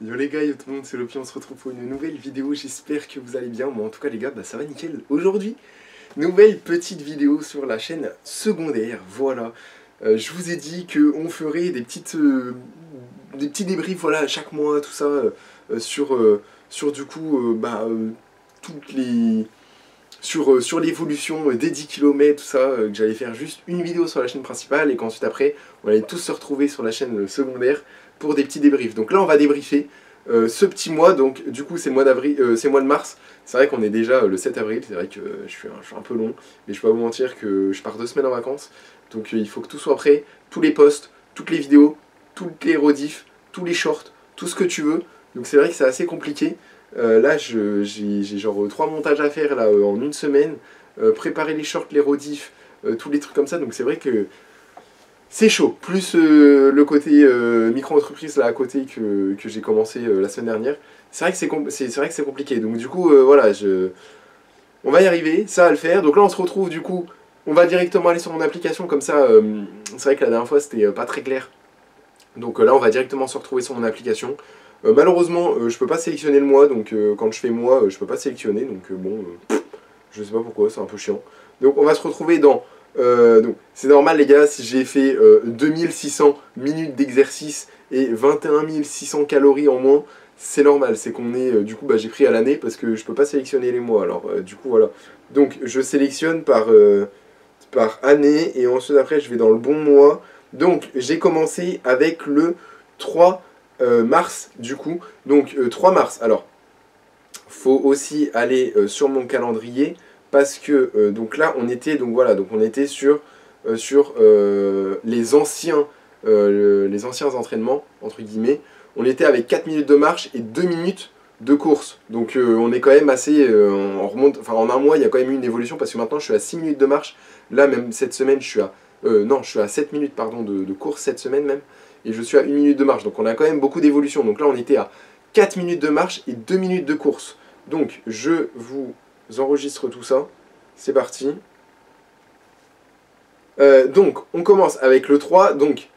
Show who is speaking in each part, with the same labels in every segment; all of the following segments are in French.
Speaker 1: Yo les gars, yo tout le monde, c'est Lopi, on se retrouve pour une nouvelle vidéo, j'espère que vous allez bien. Moi en tout cas les gars, ça va nickel. Aujourd'hui, nouvelle petite vidéo sur la chaîne secondaire, voilà. Je vous ai dit qu'on ferait des petits débriefs, voilà, chaque mois, tout ça, sur du coup, toutes les... sur l'évolution des 10 km, tout ça, que j'allais faire juste une vidéo sur la chaîne principale et qu'ensuite après, on allait tous se retrouver sur la chaîne secondaire pour des petits débriefs. Donc là, on va débriefer ce petit mois, donc du coup, c'est le mois d'avril, c'est le mois de mars. C'est vrai qu'on est déjà le 7 avril, c'est vrai que je suis un peu long, mais je peux pas vous mentir que je pars 2 semaines en vacances, donc il faut que tout soit prêt, tous les posts, toutes les vidéos, toutes les rediffs, tous les shorts, tout ce que tu veux. Donc c'est vrai que c'est assez compliqué. Là, j'ai genre 3 montages à faire là, en une semaine, préparer les shorts, les rediffs, tous les trucs comme ça, donc c'est vrai que c'est chaud. Plus le côté micro-entreprise là à côté que j'ai commencé la semaine dernière, c'est vrai que c'est compliqué. Donc du coup, voilà, on va y arriver, ça va le faire. Donc là, on se retrouve du coup, on va directement aller sur mon application, comme ça, c'est vrai que la dernière fois, c'était pas très clair. Donc là, on va directement se retrouver sur mon application. Malheureusement, je peux pas sélectionner le mois, donc quand je fais mois, je peux pas sélectionner, donc bon, je sais pas pourquoi, c'est un peu chiant. Donc on va se retrouver dans... donc c'est normal les gars, si j'ai fait 2600 minutes d'exercice et 21 600 calories en moins, c'est normal, c'est qu'on est... du coup, j'ai pris à l'année parce que je peux pas sélectionner les mois, alors du coup voilà. Donc je sélectionne par année et ensuite après je vais dans le bon mois. Donc j'ai commencé avec le 3 mars du coup. Donc 3 mars. Alors, faut aussi aller sur mon calendrier parce que donc là on était sur les anciens entraînements entre guillemets. On était avec 4 minutes de marche et 2 minutes de course. Donc on est quand même assez on remonte, enfin en un mois il y a quand même eu une évolution parce que maintenant je suis à 6 minutes de marche. Là même cette semaine je suis à non, je suis à 7 minutes pardon, de course cette semaine même, et je suis à 1 minute de marche, donc on a quand même beaucoup d'évolution. Donc là on était à 4 minutes de marche et 2 minutes de course. Donc je vous enregistre tout ça, c'est parti. Donc on commence avec le 3, donc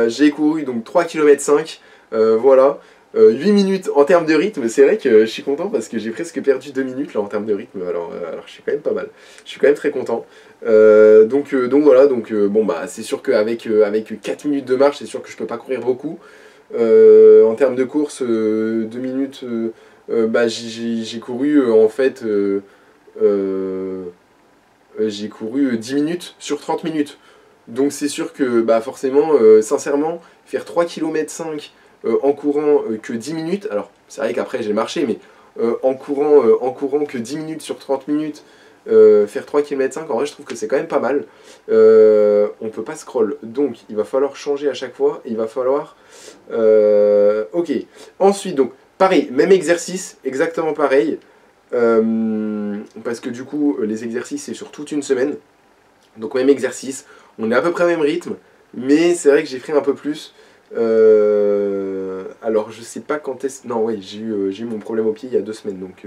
Speaker 1: j'ai couru donc 3 km 5, voilà. 8 minutes en termes de rythme, c'est vrai que je suis content parce que j'ai presque perdu 2 minutes là en termes de rythme, alors je suis quand même pas mal, je suis quand même très content. Donc voilà, bon c'est sûr qu'avec avec 4 minutes de marche, c'est sûr que je peux pas courir beaucoup. En termes de course, 2 minutes, j'ai couru en fait, j'ai couru 10 minutes sur 30 minutes. Donc c'est sûr que forcément, sincèrement, faire 3 km 5 en courant que 10 minutes, alors c'est vrai qu'après j'ai marché, mais en courant que 10 minutes sur 30 minutes, faire 3 km 5, en vrai je trouve que c'est quand même pas mal. On peut pas scroll, donc il va falloir changer à chaque fois, il va falloir... ok, ensuite donc pareil, même exercice, exactement pareil, parce que du coup les exercices c'est sur toute une semaine, donc même exercice, on est à peu près au même rythme, mais c'est vrai que j'ai pris un peu plus. Alors je sais pas quand est-ce... Non ouais, j'ai eu mon problème au pied il y a 2 semaines, donc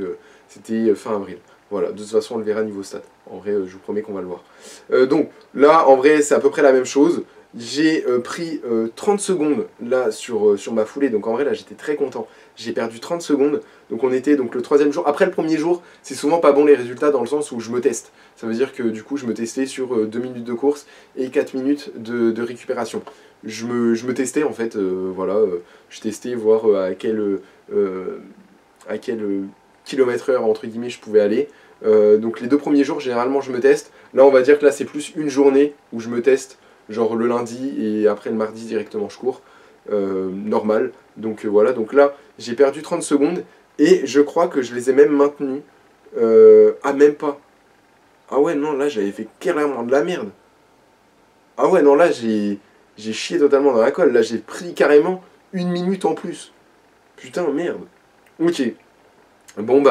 Speaker 1: c'était fin avril. Voilà, de toute façon on le verra niveau stat. En vrai, je vous promets qu'on va le voir. Donc là, en vrai, c'est à peu près la même chose. J'ai pris 30 secondes là sur ma foulée, donc en vrai là j'étais très content. J'ai perdu 30 secondes, donc on était donc le 3e jour. Après le premier jour, c'est souvent pas bon les résultats dans le sens où je me teste. Ça veut dire que du coup je me testais sur 2 minutes de course et 4 minutes de récupération. Je me testais en fait, voilà, je testais voir à quel kilomètre heure entre guillemets je pouvais aller. Donc les 2 premiers jours généralement je me teste. Là on va dire que là c'est plus une journée où je me teste, genre le lundi et après le mardi directement je cours, normal. Donc voilà, donc là j'ai perdu 30 secondes et je crois que je les ai même maintenus. Ah même pas. Ah ouais non, là j'avais fait carrément de la merde. Ah ouais non, là j'ai chié totalement dans la colle, là j'ai pris carrément 1 minute en plus. Putain merde. Ok. Bon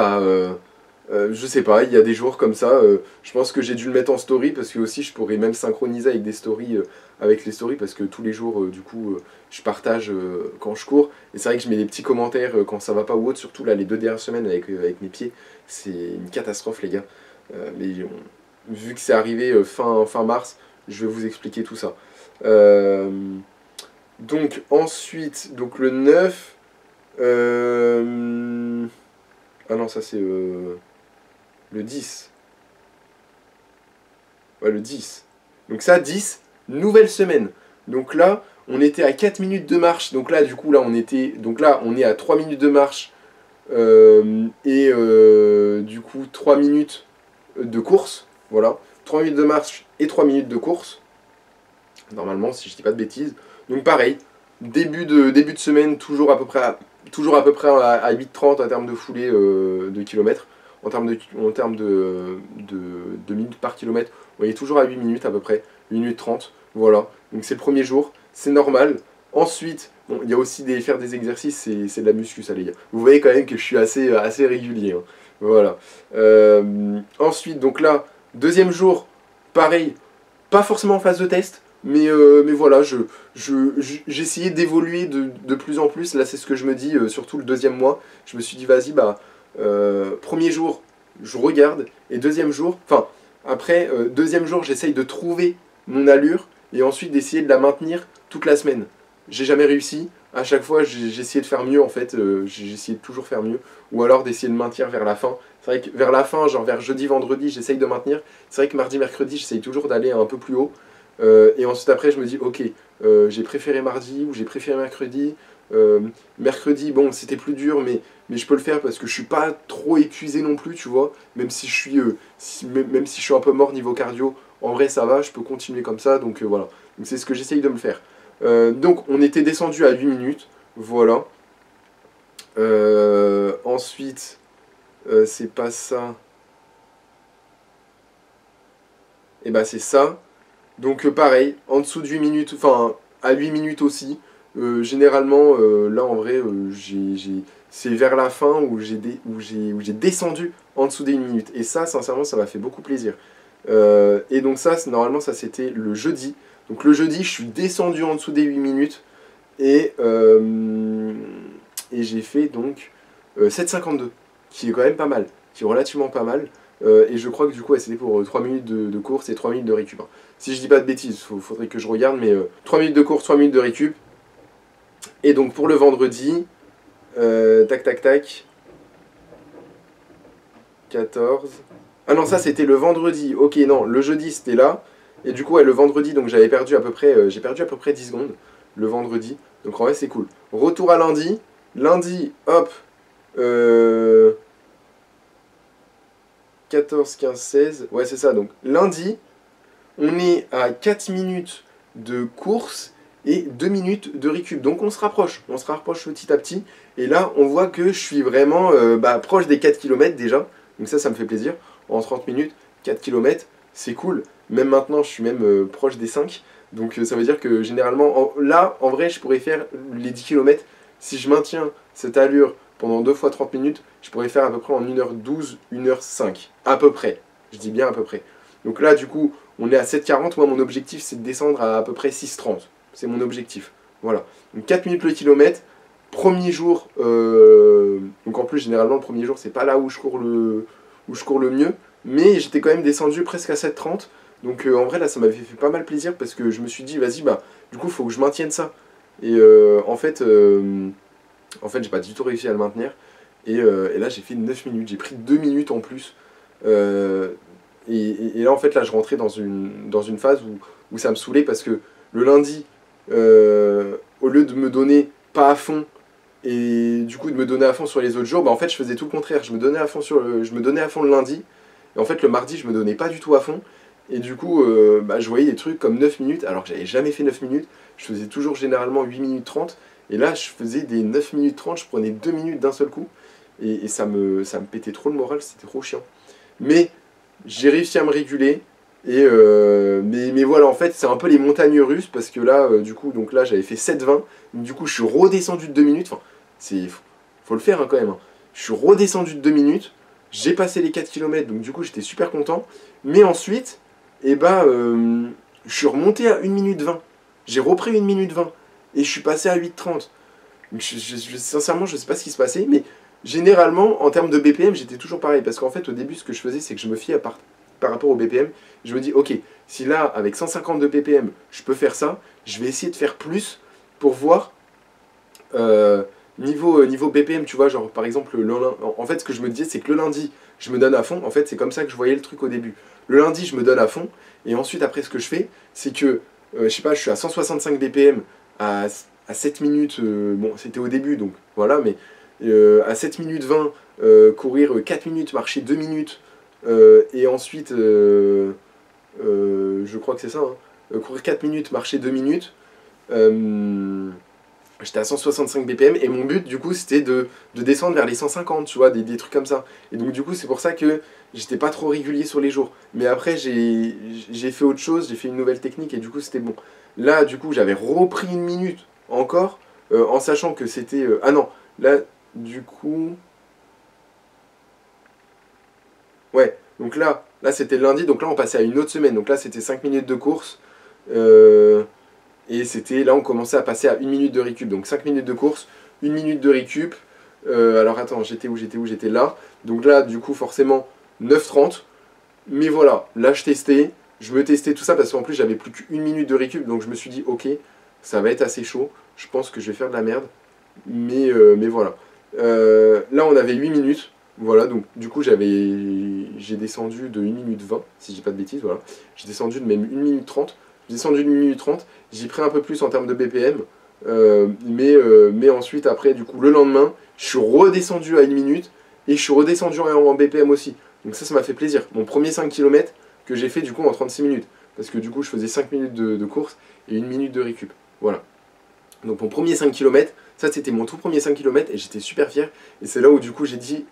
Speaker 1: je sais pas, il y a des jours comme ça, je pense que j'ai dû le mettre en story parce que aussi je pourrais même synchroniser avec des stories, avec les stories parce que tous les jours du coup je partage quand je cours et c'est vrai que je mets des petits commentaires quand ça va pas ou autre, surtout là les 2 dernières semaines avec mes pieds, c'est une catastrophe les gars. Vu que c'est arrivé fin mars, je vais vous expliquer tout ça. Donc ensuite, donc le 9, Ah non, ça c'est le 10. Ouais, le 10. Donc ça, 10, nouvelle semaine. Donc là, on était à 4 minutes de marche. Donc là, du coup, là, on est à 3 minutes de marche. Du coup, 3 minutes de course. Voilà. 3 minutes de marche et 3 minutes de course. Normalement, si je dis pas de bêtises. Donc pareil, début de semaine, toujours à peu près à 8,30 en termes de foulée de kilomètres. En termes de minutes par kilomètre, on est toujours à 8 minutes à peu près, 8 minutes 30, voilà. Donc c'est le premier jour, c'est normal. Ensuite, bon, il y a aussi faire des exercices, c'est de la muscu ça les gars. Vous voyez quand même que je suis assez régulier, hein. Voilà. Ensuite, donc là, deuxième jour, pareil, pas forcément en phase de test, mais voilà, j'essayais d'évoluer de plus en plus. Là, c'est ce que je me dis, surtout le deuxième mois. Je me suis dit, vas-y, bah, premier jour, je regarde. Et deuxième jour, enfin, après, deuxième jour, j'essaye de trouver mon allure. Et ensuite, d'essayer de la maintenir toute la semaine. J'ai jamais réussi. À chaque fois, j'ai essayé de faire mieux, en fait. J'ai essayé de toujours faire mieux. Ou alors d'essayer de maintenir vers la fin. C'est vrai que vers la fin, genre vers jeudi, vendredi, j'essaye de maintenir. C'est vrai que mardi, mercredi, j'essaye toujours d'aller un peu plus haut. Et ensuite après je me dis ok, j'ai préféré mardi ou j'ai préféré mercredi. Mercredi bon c'était plus dur mais je peux le faire parce que je suis pas trop épuisé non plus tu vois. Même si je suis, même si je suis un peu mort niveau cardio, en vrai ça va, je peux continuer comme ça donc voilà. Donc c'est ce que j'essaye de me faire. Donc on était descendu à 8 minutes, voilà. Ensuite c'est pas ça. Et bah c'est ça. Donc pareil, en dessous de 8 minutes, enfin à 8 minutes aussi. Généralement, là en vrai, c'est vers la fin où où j'ai descendu en dessous des 1 minute. Et ça, sincèrement, ça m'a fait beaucoup plaisir. Et donc ça, normalement, ça c'était le jeudi. Donc le jeudi, je suis descendu en dessous des 8 minutes. Et, et j'ai fait donc 7,52, qui est quand même pas mal, qui est relativement pas mal. Et je crois que du coup, ouais, c'était pour 3 minutes de course et 3 minutes de récup, hein. Si je dis pas de bêtises, faudrait que je regarde, mais 3 minutes de course, 3 minutes de récup. Et donc pour le vendredi, tac tac tac, 14. Ah non, ça c'était le vendredi, ok, non, le jeudi c'était là. Et du coup, ouais, le vendredi, donc j'avais perdu à peu près, j'ai perdu à peu près 10 secondes, le vendredi. Donc en vrai, c'est cool. Retour à lundi. Lundi, hop, 14, 15, 16. Ouais, c'est ça. Donc lundi, on est à 4 minutes de course et 2 minutes de récup. Donc on se rapproche petit à petit. Et là, on voit que je suis vraiment proche des 4 kilomètres déjà. Donc ça me fait plaisir. En 30 minutes, 4 kilomètres, c'est cool. Même maintenant, je suis même proche des 5. Donc ça veut dire que généralement, là, en vrai, je pourrais faire les 10 kilomètres. Si je maintiens cette allure pendant 2 fois 30 minutes, je pourrais faire à peu près en 1h12, 1h05. À peu près. Je dis bien à peu près. Donc là, du coup, on est à 7,40. Moi, mon objectif, c'est de descendre à peu près 6,30. C'est mon objectif. Voilà. Donc 4 minutes le kilomètre. Premier jour, donc en plus, généralement, le premier jour, c'est pas là où je cours le mieux. Mais j'étais quand même descendu presque à 7,30. Donc en vrai, là, ça m'avait fait pas mal plaisir parce que je me suis dit, vas-y, bah, du coup, il faut que je maintienne ça. Et en fait, j'ai pas du tout réussi à le maintenir. Et là, j'ai fait 9 minutes. J'ai pris 2 minutes en plus. Et là, en fait, là, je rentrais dans une phase où ça me saoulait parce que le lundi, au lieu de me donner pas à fond et du coup de me donner à fond sur les autres jours, bah, en fait, je faisais tout le contraire. Je me donnais à fond le lundi. Et en fait, le mardi, je me donnais pas du tout à fond. Et du coup, je voyais des trucs comme 9 minutes, alors que j'avais jamais fait 9 minutes. Je faisais toujours généralement 8 minutes 30. Et là, je faisais des 9 minutes 30, je prenais 2 minutes d'un seul coup. Et ça me pétait trop le moral, c'était trop chiant. Mais j'ai réussi à me réguler. Mais voilà, en fait, c'est un peu les montagnes russes parce que là, du coup, donc là, j'avais fait 7,20. Du coup, je suis redescendu de 2 minutes. Enfin, faut le faire hein, quand même, hein. Je suis redescendu de 2 minutes. J'ai passé les 4 kilomètres, donc du coup, j'étais super content. Mais ensuite, je suis remonté à 1 minute 20. J'ai repris 1 minute 20. Et je suis passé à 8,30. Sincèrement, je sais pas ce qui se passait, mais généralement, en termes de BPM, j'étais toujours pareil. Parce qu'en fait, au début, ce que je faisais, c'est que je me fiais par rapport au BPM. Je me dis, ok, si là, avec 150 de BPM, je peux faire ça, je vais essayer de faire plus pour voir Niveau BPM, tu vois, genre par exemple, en fait, ce que je me disais, c'est que le lundi, je me donne à fond. En fait, c'est comme ça que je voyais le truc au début. Le lundi, je me donne à fond. Et ensuite, après, ce que je fais, c'est que, je sais pas, je suis à 165 BPM à 7 minutes. Bon, c'était au début, donc voilà, mais à 7 minutes 20, courir 4 minutes, marcher 2 minutes. Et ensuite, je crois que c'est ça, hein, courir 4 minutes, marcher 2 minutes. J'étais à 165 BPM et mon but du coup c'était de descendre vers les 150, tu vois, des trucs comme ça. Et donc du coup c'est pour ça que j'étais pas trop régulier sur les jours. Mais après j'ai fait autre chose, j'ai fait une nouvelle technique et du coup c'était bon. Là du coup j'avais repris une minute encore en sachant que c'était... ah non, là du coup... Ouais, donc là c'était le lundi, donc là on passait à une autre semaine. Donc là c'était 5 minutes de course. Et c'était, là on commençait à passer à 1 minute de récup. Donc 5 minutes de course, 1 minute de récup. Alors attends, j'étais là. Donc là, du coup, forcément, 9,30. Mais voilà, là je testais. Je me testais tout ça parce qu'en plus j'avais plus qu'une minute de récup. Donc je me suis dit, ok, ça va être assez chaud. Je pense que je vais faire de la merde. Mais voilà. Là on avait 8 minutes. Voilà, donc du coup j'ai descendu de 1 minute 20, si je dis pas de bêtises, voilà. J'ai descendu de même 1 minute 30. J'ai descendu de 1 minute 30, j'ai pris un peu plus en termes de BPM, mais ensuite, après, du coup, le lendemain, je suis redescendu à 1 minute et je suis redescendu en BPM aussi. Donc ça m'a fait plaisir. Mon premier 5 km que j'ai fait du coup en 36 minutes, parce que du coup, je faisais 5 minutes de course et 1 minute de récup. Voilà. Donc mon premier 5 km, ça c'était mon tout premier 5 km et j'étais super fier. Et c'est là où du coup j'ai dit,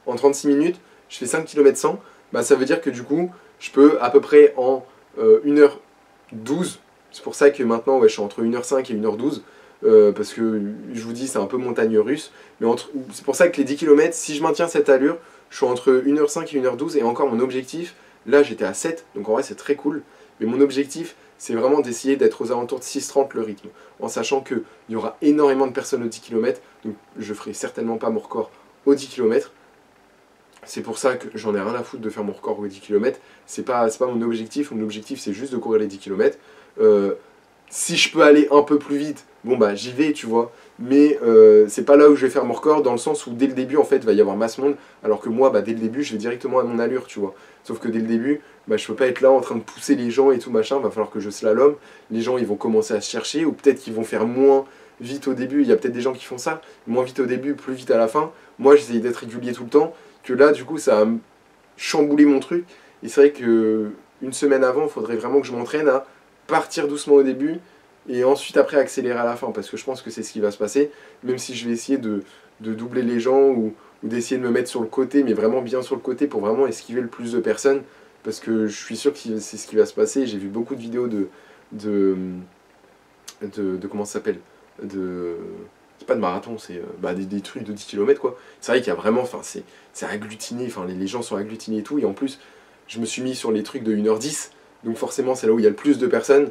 Speaker 1: en 36 minutes, je fais 5 km 100, bah ça veut dire que du coup, je peux à peu près en 1h12, c'est pour ça que maintenant ouais, je suis entre 1h05 et 1h12, parce que je vous dis c'est un peu montagne russe, mais c'est pour ça que les 10 km, si je maintiens cette allure, je suis entre 1h05 et 1h12, et encore mon objectif, là j'étais à 7, donc en vrai c'est très cool, mais mon objectif c'est vraiment d'essayer d'être aux alentours de 6,30 le rythme, en sachant qu'il y aura énormément de personnes aux 10 km, donc je ferai certainement pas mon record aux 10 km. C'est pour ça que j'en ai rien à foutre de faire mon record aux 10 km. C'est pas mon objectif c'est juste de courir les 10 km. Si je peux aller un peu plus vite, bon bah j'y vais, tu vois. Mais c'est pas là où je vais faire mon record, dans le sens où dès le début en fait il va y avoir masse monde, alors que moi bah, dès le début je vais directement à mon allure, tu vois. Sauf que dès le début, bah, je peux pas être là en train de pousser les gens et tout machin, va falloir que je slalom. Les gens ils vont commencer à se chercher, ou peut-être qu'ils vont faire moins vite au début, il y a peut-être des gens qui font ça, moins vite au début, plus vite à la fin. Moi j'essaye d'être régulier tout le temps, que là du coup ça a chamboulé mon truc. Et c'est vrai que une semaine avant, il faudrait vraiment que je m'entraîne à partir doucement au début et ensuite après accélérer à la fin, parce que je pense que c'est ce qui va se passer, même si je vais essayer de doubler les gens ou d'essayer de me mettre sur le côté, mais vraiment bien sur le côté pour vraiment esquiver le plus de personnes, parce que je suis sûr que c'est ce qui va se passer. J'ai vu beaucoup de vidéos de comment ça s'appelle, c'est pas de marathon, c'est bah, des trucs de 10 km quoi. C'est vrai qu'il y a vraiment, enfin c'est agglutiné, enfin les gens sont agglutinés et tout, et en plus je me suis mis sur les trucs de 1h10, donc forcément c'est là où il y a le plus de personnes,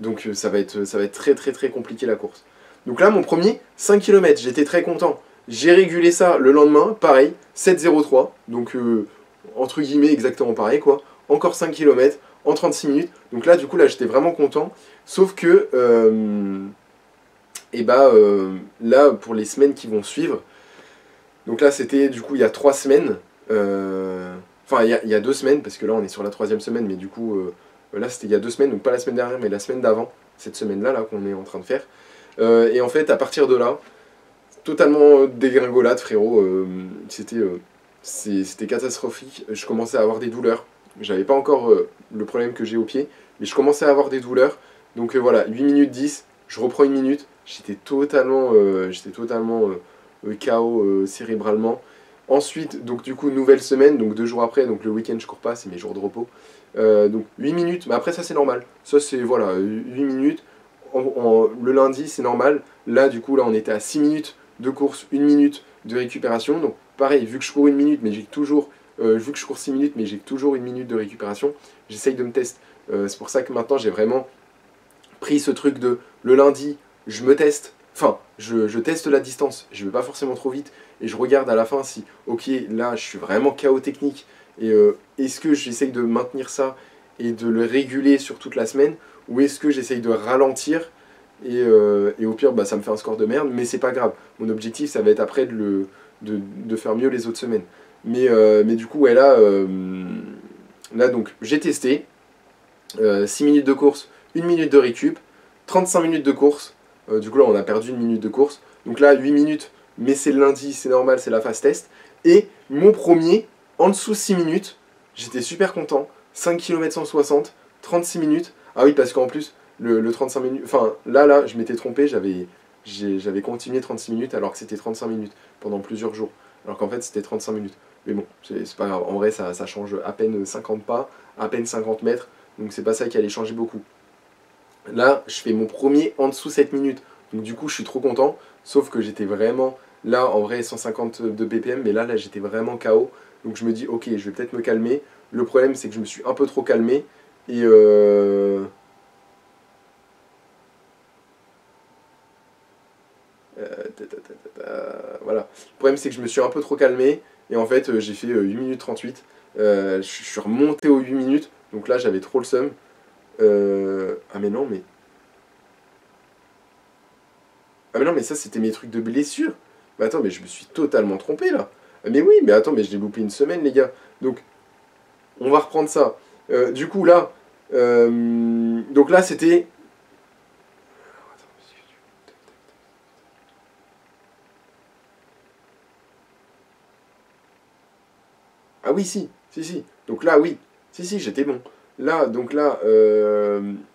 Speaker 1: donc ça va être très très très compliqué la course. Donc là mon premier 5 km, j'étais très content. J'ai régulé ça le lendemain, pareil, 7,03, donc entre guillemets exactement pareil quoi. Encore 5 km en 36 minutes, donc là du coup là j'étais vraiment content, sauf que et bah là pour les semaines qui vont suivre, donc là c'était du coup il y a 3 semaines, enfin il y a 2 semaines, parce que là on est sur la 3e semaine, mais du coup là c'était il y a 2 semaines, donc pas la semaine dernière mais la semaine d'avant, cette semaine là qu'on est en train de faire. Et en fait à partir de là, totalement dégringolade frérot, c'était catastrophique. Je commençais à avoir des douleurs, j'avais pas encore le problème que j'ai au pied, mais je commençais à avoir des douleurs, donc voilà, 8 minutes 10, je reprends une minute, j'étais totalement KO cérébralement. Ensuite, donc du coup, nouvelle semaine, donc 2 jours après, donc le week-end je cours pas, c'est mes jours de repos. Donc 8 minutes, mais après ça c'est normal. Ça c'est, voilà, 8 minutes. Le lundi c'est normal. Là du coup, là on était à 6 minutes de course, 1 minute de récupération. Donc pareil, vu que je cours 1 minute, mais j'ai toujours, vu que je cours 6 minutes, mais j'ai toujours 1 minute de récupération, j'essaye de me tester. C'est pour ça que maintenant j'ai vraiment pris ce truc de le lundi, je me teste. Enfin, je teste la distance, je vais pas forcément trop vite, et je regarde à la fin si, ok, là je suis vraiment KO technique, et est-ce que j'essaye de maintenir ça et de le réguler sur toute la semaine, ou est-ce que j'essaye de ralentir et au pire, bah, ça me fait un score de merde, mais c'est pas grave. Mon objectif, ça va être après de faire mieux les autres semaines. Mais du coup, ouais, là donc, j'ai testé 6 minutes de course, 1 minute de récup, 35 minutes de course. Du coup, là, on a perdu 1 minute de course. Donc là, 8 minutes, mais c'est le lundi, c'est normal, c'est la phase test. Et mon premier, en dessous 6 minutes, j'étais super content. 5 km 160, 36 minutes. Ah oui, parce qu'en plus, le 35 minutes. Enfin, là, je m'étais trompé, j'avais continué 36 minutes alors que c'était 35 minutes pendant plusieurs jours. Alors qu'en fait, c'était 35 minutes. Mais bon, c'est pas grave. En vrai, ça change à peine 50 pas, à peine 50 mètres. Donc c'est pas ça qui allait changer beaucoup. Là, je fais mon premier en dessous 7 minutes. Donc du coup, je suis trop content. Sauf que j'étais vraiment, là, en vrai, 152 BPM. Mais là, j'étais vraiment KO. Donc je me dis, ok, je vais peut-être me calmer. Le problème, c'est que je me suis un peu trop calmé. Et voilà. Le problème, c'est que je me suis un peu trop calmé. Et en fait, j'ai fait 8 minutes 38. Je suis remonté aux 8 minutes. Donc là, j'avais trop le seum. Ah mais non, mais... Ah mais non, mais ça, c'était mes trucs de blessure. Mais attends, mais je me suis totalement trompé, là. Ah, mais oui, mais attends, mais je l'ai loupé une semaine, les gars. Donc, on va reprendre ça. Du coup, là... donc là, c'était... Ah oui, si. Donc là, oui. Si, j'étais bon. Là, donc là, 8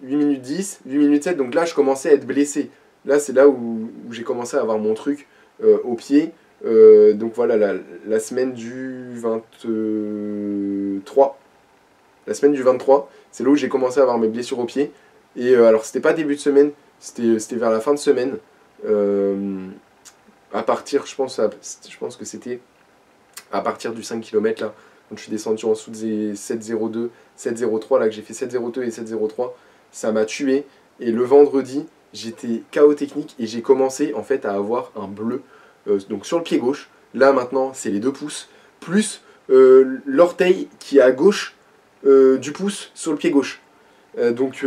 Speaker 1: minutes 10, 8 minutes 7, donc là, je commençais à être blessé. Là, c'est là où j'ai commencé à avoir mon truc au pied. Donc voilà, la semaine du 23. La semaine du 23, c'est là où j'ai commencé à avoir mes blessures au pied. Et alors, c'était pas début de semaine, c'était vers la fin de semaine. À partir, je pense que c'était à partir du 5 km là, quand je suis descendu en dessous des 7,02, 7,03 là, que j'ai fait 7,02 et 7,03, ça m'a tué. Et le vendredi, j'étais KO technique et j'ai commencé en fait à avoir un bleu donc sur le pied gauche. Là maintenant, c'est les 2 pouces, plus l'orteil qui est à gauche du pouce sur le pied gauche. Donc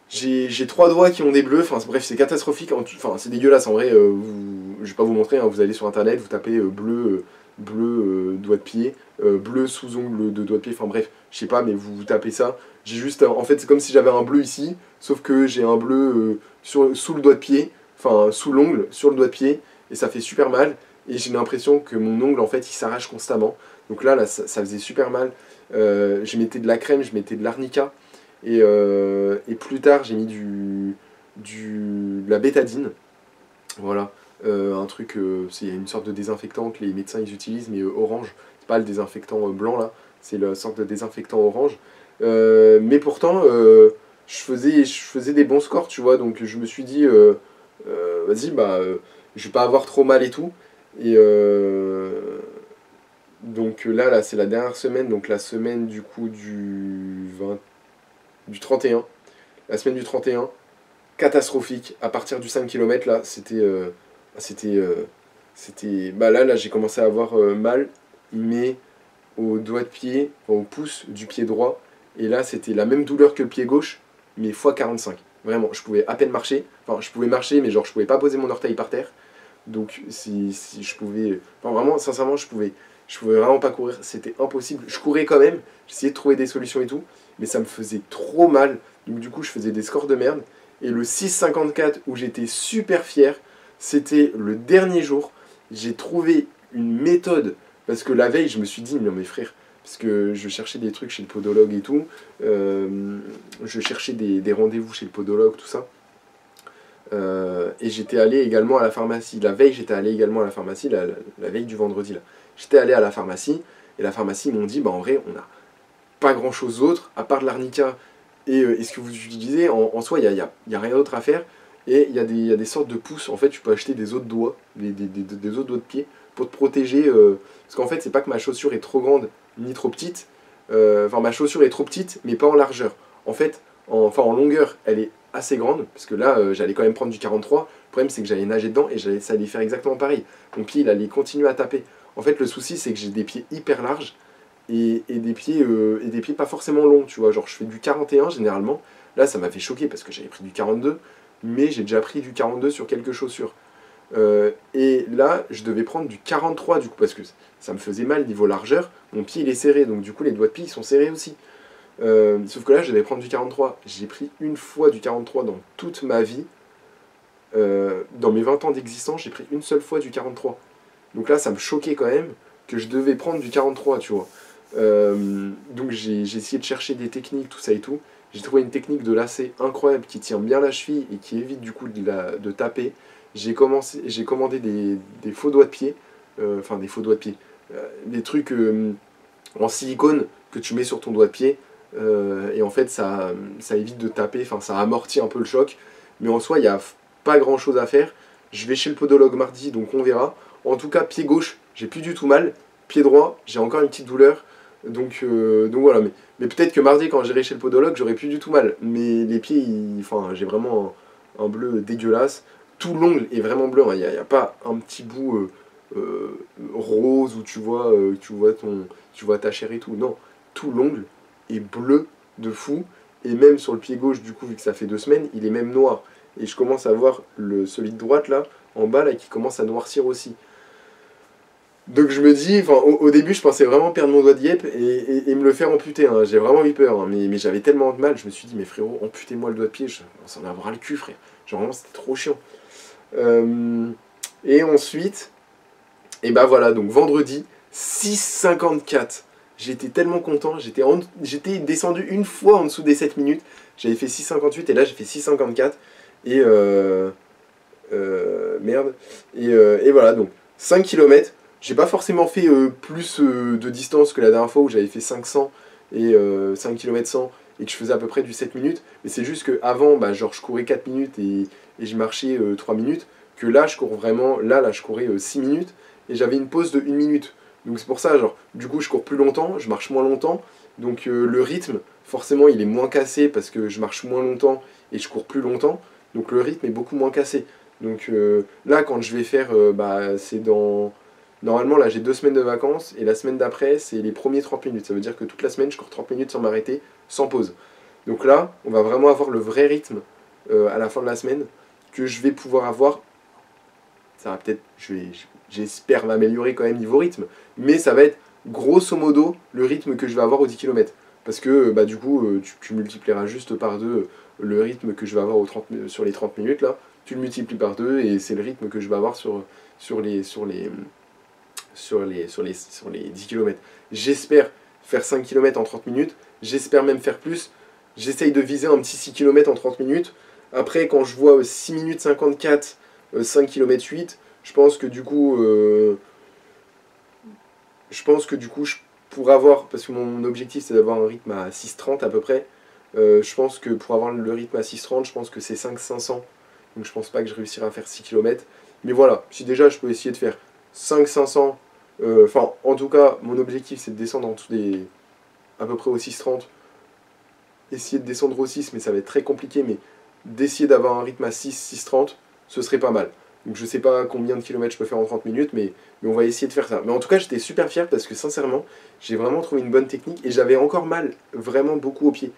Speaker 1: j'ai 3 doigts qui ont des bleus, enfin bref c'est catastrophique, enfin c'est dégueulasse en vrai, je vais pas vous montrer, hein, vous allez sur internet, vous tapez bleu doigt de pied, bleu sous-ongle de doigt de pied, enfin bref, je sais pas mais vous tapez ça, j'ai juste, en fait c'est comme si j'avais un bleu ici, sauf que j'ai un bleu sous le doigt de pied, enfin sous l'ongle, sur le doigt de pied, et ça fait super mal, et j'ai l'impression que mon ongle en fait il s'arrache constamment, donc là ça faisait super mal, je mettais de la crème, je mettais de l'arnica, et plus tard, j'ai mis de la bétadine. Voilà. Un truc, c'est une sorte de désinfectant que les médecins ils utilisent, mais orange. C'est pas le désinfectant blanc là, c'est la sorte de désinfectant orange. Mais pourtant, je faisais des bons scores, tu vois. Donc je me suis dit, vas-y, bah, je vais pas avoir trop mal et tout. Et donc là c'est la dernière semaine, donc la semaine du coup du 31. La semaine du 31, catastrophique. À partir du 5 km, là, c'était, bah là j'ai commencé à avoir mal, mais au doigt de pied, enfin, au pouce du pied droit. Et là, c'était la même douleur que le pied gauche, mais x 45. Vraiment, je pouvais à peine marcher. Enfin, je pouvais marcher, mais genre, je pouvais pas poser mon orteil par terre. Donc, si je pouvais. Enfin, vraiment, sincèrement, je pouvais vraiment pas courir. C'était impossible. Je courais quand même. J'essayais de trouver des solutions et tout. Mais ça me faisait trop mal. Donc, du coup, je faisais des scores de merde. Et le 6,54 où j'étais super fier, c'était le dernier jour. J'ai trouvé une méthode. Parce que la veille, je me suis dit, non, mes frères, parce que je cherchais des trucs chez le podologue et tout. Je cherchais des rendez-vous chez le podologue, tout ça. Et j'étais allé également à la pharmacie. La veille, j'étais allé également à la pharmacie, la veille du vendredi. Là. J'étais allé à la pharmacie, et la pharmacie m'ont dit, bah en vrai, on n'a pas grand chose d'autre, à part de l'arnica et ce que vous utilisez. En soi, il y a rien d'autre à faire. Et il y a des sortes de pousses. En fait, tu peux acheter des autres doigts, des autres doigts de pied, pour te protéger. Parce qu'en fait, c'est pas que ma chaussure est trop grande, ni trop petite. Enfin, ma chaussure est trop petite, mais pas en largeur. En fait, en longueur, elle est assez grande, parce que là, j'allais quand même prendre du 43. Le problème, c'est que j'allais nager dedans et ça allait faire exactement pareil. Mon pied, il allait continuer à taper. En fait, le souci, c'est que j'ai des pieds hyper larges et des pieds pas forcément longs, tu vois. Genre, je fais du 41 généralement, Là, ça m'a fait choquer parce que j'avais pris du 42, mais j'ai déjà pris du 42 sur quelques chaussures. Et là, je devais prendre du 43 du coup, parce que ça me faisait mal niveau largeur. Mon pied, il est serré, donc du coup, les doigts de pied, ils sont serrés aussi. Sauf que là, je devais prendre du 43. J'ai pris une fois du 43 dans toute ma vie. Dans mes 20 ans d'existence, j'ai pris une seule fois du 43. Donc là, ça me choquait quand même que je devais prendre du 43, tu vois. Donc j'ai essayé de chercher des techniques, tout ça et tout. J'ai trouvé une technique de lacet incroyable qui tient bien la cheville et qui évite du coup de taper. J'ai commandé des faux doigts de pied, enfin des faux doigts de pied, des trucs en silicone que tu mets sur ton doigt de pied. Et en fait, ça évite de taper, enfin ça amortit un peu le choc. Mais en soi, il n'y a pas grand chose à faire. Je vais chez le podologue mardi, donc on verra. En tout cas, pied gauche, j'ai plus du tout mal. Pied droit, j'ai encore une petite douleur. Donc voilà, mais peut-être que mardi, quand j'irai chez le podologue, j'aurai plus du tout mal. Mais les pieds, enfin, j'ai vraiment un bleu dégueulasse. Tout l'ongle est vraiment bleu, il n'y a pas un petit bout rose où tu vois ta chair et tout. Non, tout l'ongle est bleu de fou. Et même sur le pied gauche, du coup, vu que ça fait 2 semaines, il est même noir. Et je commence à voir celui de droite, là, en bas, là, qui commence à noircir aussi. Donc je me dis, enfin au début je pensais vraiment perdre mon doigt de guêpe et me le faire amputer, hein. J'ai vraiment eu peur, hein. Mais j'avais tellement de mal, je me suis dit mais frérot, amputez-moi le doigt de pied, on s'en avoir le cul frère. Genre vraiment c'était trop chiant. Et ensuite, et bah voilà, donc vendredi, 6,54. J'étais tellement content, j'étais descendu une fois en dessous des 7 minutes, j'avais fait 6,58 et là j'ai fait 6,54 et merde. Et voilà, donc 5 km. J'ai pas forcément fait plus de distance que la dernière fois où j'avais fait 500 et 5 km 100 et que je faisais à peu près du 7 minutes. Mais c'est juste qu'avant, bah, genre je courais 4 minutes et je marchais 3 minutes. Que là, je cours vraiment, là je courais 6 minutes et j'avais une pause de 1 minute. Donc c'est pour ça, genre, du coup je cours plus longtemps, je marche moins longtemps. Donc le rythme, forcément, il est moins cassé parce que je marche moins longtemps et je cours plus longtemps. Donc le rythme est beaucoup moins cassé. Donc là, quand je vais faire, bah, c'est dans... Normalement, là, j'ai 2 semaines de vacances, et la semaine d'après, c'est les premiers 30 minutes. Ça veut dire que toute la semaine, je cours 30 minutes sans m'arrêter, sans pause. Donc là, on va vraiment avoir le vrai rythme à la fin de la semaine, que je vais pouvoir avoir. Ça va peut-être, j'espère m'améliorer quand même niveau rythme, mais ça va être grosso modo le rythme que je vais avoir aux 10 km. Parce que bah, du coup, tu multiplieras juste par 2 le rythme que je vais avoir sur les 30 minutes, là. Tu le multiplies par 2 et c'est le rythme que je vais avoir sur les 10 km. J'espère faire 5 km en 30 minutes, j'espère même faire plus. J'essaye de viser un petit 6 km en 30 minutes. Après, quand je vois 6 minutes 54, 5 km 8, je pense que du coup, je pourrais avoir, parce que mon objectif c'est d'avoir un rythme à 6,30 à peu près, je pense que pour avoir le rythme à 6,30, je pense que c'est 5,500. Donc je pense pas que je réussirai à faire 6 km. Mais voilà, si déjà je peux essayer de faire 5,500, enfin en tout cas mon objectif c'est de descendre en dessous des à peu près au 6,30. Essayer de descendre au 6, mais ça va être très compliqué, mais d'essayer d'avoir un rythme à 6, 6,30, ce serait pas mal. Donc je sais pas combien de kilomètres je peux faire en 30 minutes, mais on va essayer de faire ça. Mais en tout cas j'étais super fier parce que sincèrement, j'ai vraiment trouvé une bonne technique et j'avais encore mal, vraiment beaucoup au pied.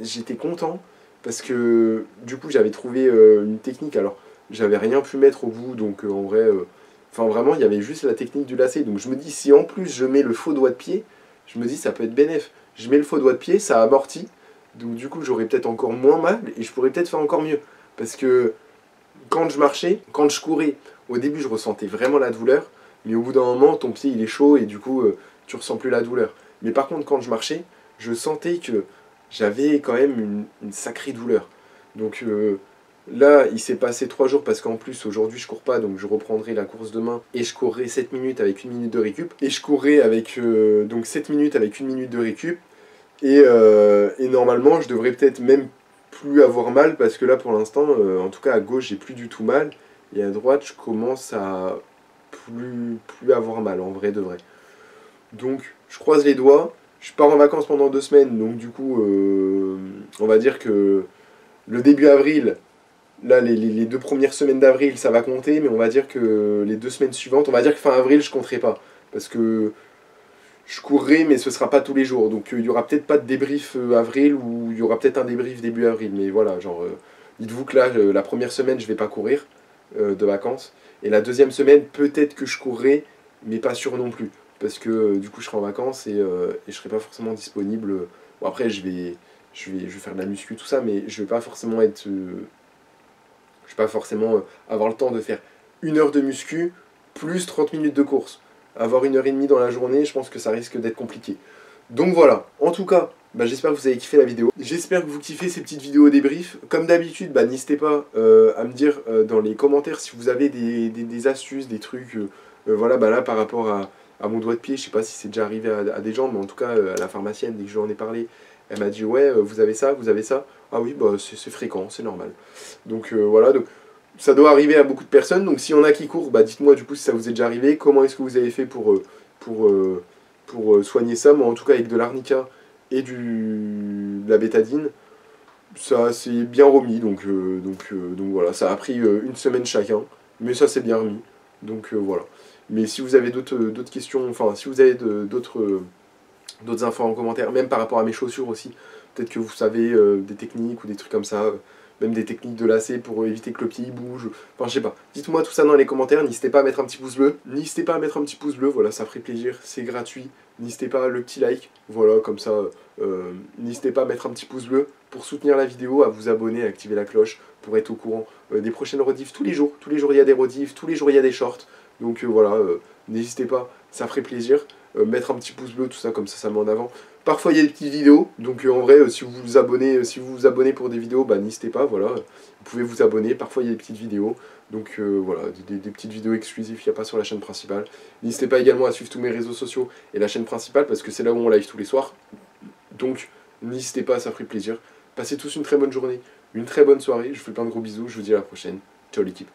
Speaker 1: J'étais content parce que du coup j'avais trouvé une technique, alors j'avais rien pu mettre au bout, donc en vrai, enfin vraiment il y avait juste la technique du lacet. Donc je me dis si en plus je mets le faux doigt de pied, je me dis ça peut être bénéf. Je mets le faux doigt de pied, ça amortit, donc du coup j'aurais peut-être encore moins mal et je pourrais peut-être faire encore mieux. Parce que quand je marchais, quand je courais, au début je ressentais vraiment la douleur, mais au bout d'un moment ton pied il est chaud et du coup tu ressens plus la douleur. Mais par contre quand je marchais, je sentais que j'avais quand même une sacrée douleur. Donc là il s'est passé 3 jours parce qu'en plus aujourd'hui je cours pas, donc je reprendrai la course demain et je courrai 7 minutes avec 1 minute de récup. Et je courrai avec donc 7 minutes avec 1 minute de récup. Et normalement je devrais peut-être même plus avoir mal parce que là pour l'instant, en tout cas à gauche j'ai plus du tout mal et à droite je commence à plus avoir mal en vrai de vrai. Donc je croise les doigts, je pars en vacances pendant 2 semaines, donc du coup on va dire que le début avril, là les 2 premières semaines d'avril ça va compter, mais on va dire que les 2 semaines suivantes, on va dire que fin avril je compterai pas parce que je courrai, mais ce sera pas tous les jours. Donc il y aura peut-être pas de débrief avril, ou il y aura peut-être un débrief début avril. Mais voilà, genre, dites-vous que là, la première semaine, je vais pas courir de vacances. Et la deuxième semaine, peut-être que je courrai, mais pas sûr non plus. Parce que du coup, je serai en vacances et je serai pas forcément disponible. Bon, après, je vais faire de la muscu, tout ça, mais je vais pas forcément être. Je vais pas forcément avoir le temps de faire 1 heure de muscu plus 30 minutes de course. Avoir 1 heure et demie dans la journée, je pense que ça risque d'être compliqué. Donc voilà, en tout cas, bah, j'espère que vous avez kiffé la vidéo. J'espère que vous kiffez ces petites vidéos débrief. Comme d'habitude, bah, n'hésitez pas à me dire dans les commentaires si vous avez des astuces, des trucs. Voilà, bah là par rapport à mon doigt de pied, je sais pas si c'est déjà arrivé à des gens, mais en tout cas à la pharmacienne, dès que je lui en ai parlé, elle m'a dit ouais, vous avez ça, vous avez ça. Ah oui, bah c'est fréquent, c'est normal. Donc voilà, donc ça doit arriver à beaucoup de personnes. Donc s'il y en a qui courent, bah dites-moi du coup si ça vous est déjà arrivé, comment est-ce que vous avez fait pour, soigner ça. Moi en tout cas avec de l'arnica et de la bétadine, ça s'est bien remis. Donc voilà, ça a pris 1 semaine chacun, mais ça s'est bien remis. Donc voilà. Mais si vous avez d'autres questions, enfin si vous avez d'autres infos en commentaire, même par rapport à mes chaussures aussi, peut-être que vous savez des techniques ou des trucs comme ça, même des techniques de lacets pour éviter que le pied bouge, enfin je sais pas. Dites-moi tout ça dans les commentaires, n'hésitez pas à mettre un petit pouce bleu, voilà, ça ferait plaisir, c'est gratuit, n'hésitez pas à le petit like, voilà, comme ça, n'hésitez pas à mettre un petit pouce bleu pour soutenir la vidéo, à vous abonner, à activer la cloche pour être au courant des prochaines rediffs tous les jours il y a des rediffs, tous les jours il y a des shorts, donc voilà, n'hésitez pas, ça ferait plaisir. Mettre un petit pouce bleu, tout ça, comme ça met en avant. Parfois il y a des petites vidéos, donc en vrai, si vous vous abonnez pour des vidéos, bah n'hésitez pas, voilà, vous pouvez vous abonner, parfois il y a des petites vidéos, donc voilà, des petites vidéos exclusives qu'il n'y a pas sur la chaîne principale. N'hésitez pas également à suivre tous mes réseaux sociaux et la chaîne principale, parce que c'est là où on live tous les soirs, donc n'hésitez pas, ça ferait plaisir. Passez tous une très bonne journée, une très bonne soirée, je vous fais plein de gros bisous, je vous dis à la prochaine, ciao l'équipe.